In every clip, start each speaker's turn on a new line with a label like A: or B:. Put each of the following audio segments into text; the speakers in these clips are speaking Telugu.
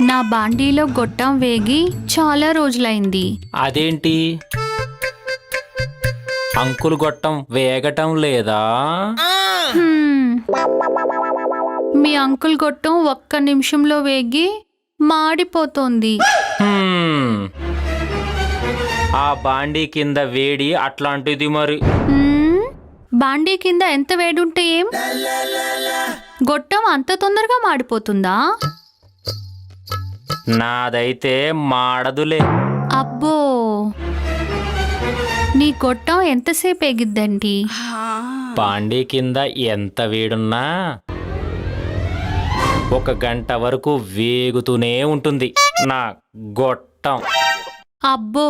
A: నా బాండీలో గొట్టం వేగి చాలా రోజులైంది.
B: అదేంటి అంకుల్ గొట్టం వేగటం లేదా?
A: హ్మ్. మీ అంకుల్ గొట్టం ఒక్క నిమిషంలో వేగి మాడిపోతోంది.
B: ఆ బాండీ కింద వేడి అట్లాంటిది మరి.
A: బాండీ కింద ఎంత వేడుంటే ఏం, గొట్టం అంత తొందరగా మాడిపోతుందా?
B: నాదైతే మాడదులే.
A: అబ్బో, నీ గొట్టం ఎంతసేపు ఎగిద్దండి?
B: బాండీ కింద ఎంత వేడున్నా 1 గంట వరకు వేగుతూనే ఉంటుంది నా గొట్టం.
A: అబ్బో,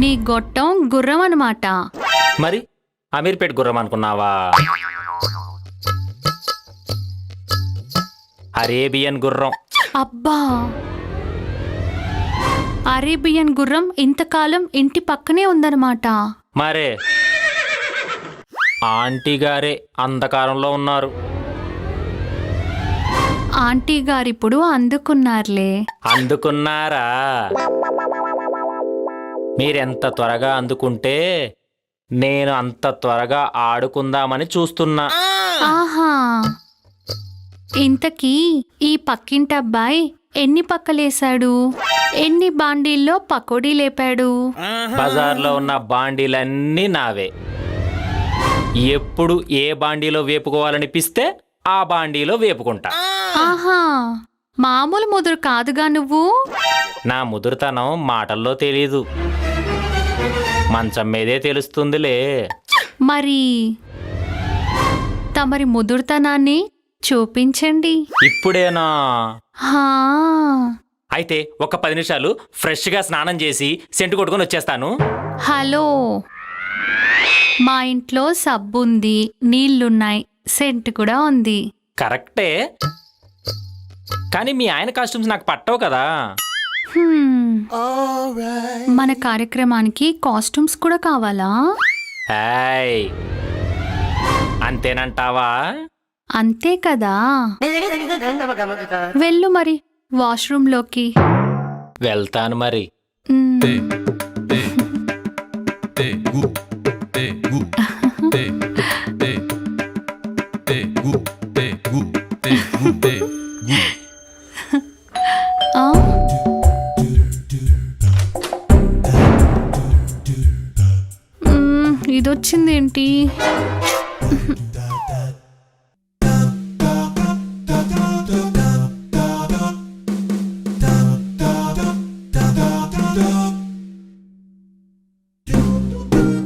A: నీ గొట్టం గుర్రం అన్నమాట.
B: మరి అమీర్పేట్ గుర్రం అనుకున్నావా? అరేబియన్ గుర్రం.
A: అబ్బా, అరేబియన్ గుర్రం ఇంతకాలం ఇంటి పక్కనే ఉందన్నమాట.
B: మరే ఆంటీ గారే అంధకారంలో ఉన్నారు.
A: ఆంటీ గారిప్పుడు అందుకున్నారులే.
B: అందుకున్నారా? మీరెంత త్వరగా అందుకుంటే నేను అంత త్వరగా ఆడుకుందామని చూస్తున్నా.
A: ఆహా, ఇంతకీ ఈ పక్కింటి అబ్బాయి ఎన్ని పక్కలేశాడు? ఎన్ని బాండీల్లో పకోడీ లేపాడు?
B: బజార్లో ఉన్న బాండీలన్నీ నావే. ఎప్పుడు ఏ బాండీలో వేపుకోవాలనిపిస్తే ఆ బాండీలో వేపుకుంటా.
A: ఆహా, మామూలు ముదురు కాదుగా నువ్వు.
B: నా ముదురుతనం మాటల్లో తెలీదు, మంచం మీదే తెలుస్తుందిలే.
A: మరి తమరి ముదురుతనాన్ని చూపించండి.
B: ఇప్పుడేనా?
A: హా,
B: అయితే ఒక 10 నిమిషాలు ఫ్రెష్గా స్నానం చేసి సెంటు కొట్టుకొని వచ్చేస్తాను.
A: హలో, మా ఇంట్లో సబ్బుంది, నీళ్లున్నాయి, సెంట్ కూడా ఉంది.
B: కరెక్టే, కానీ మీ ఆయన కాస్ట్యూమ్స్ నాకు పట్టవు కదా.
A: మన కార్యక్రమానికి కాస్ట్యూమ్స్ కూడా కావాలా?
B: హాయ్, అంతేనంటావా?
A: అంతే కదా. వెళ్ళు మరి వాష్రూమ్లోకి.
B: వెళ్తాను మరి.
A: ఇదొచ్చిందేంటి?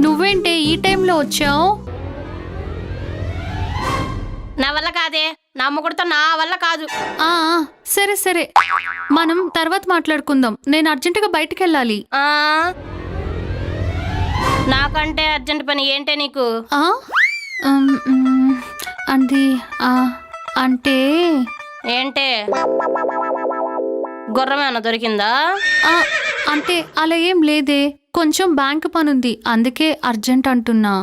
A: నువ్వేంటే ఈ టైంలో వచ్చావు?
C: నా వల్ల కాదే, నా మొగుడుతో నా వల్ల కాదు.
A: సరే సరే, మనం తర్వాత మాట్లాడుకుందాం. నేను అర్జెంటుగా బయటికి వెళ్ళాలి.
C: నాకంటే అర్జెంట్ పని ఏంటే నీకు?
A: అది అంటే
C: ఏంటే, గుర్రమేనా దొరికిందా?
A: అంటే అలా ఏం లేదే, కొంచెం బ్యాంక్ పనుంది, అందుకే అర్జెంట్ అంటున్నా.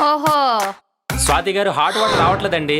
C: ఓహో,
B: స్వాతి గారు హాట్ వాటర్ రావట్లేదండి.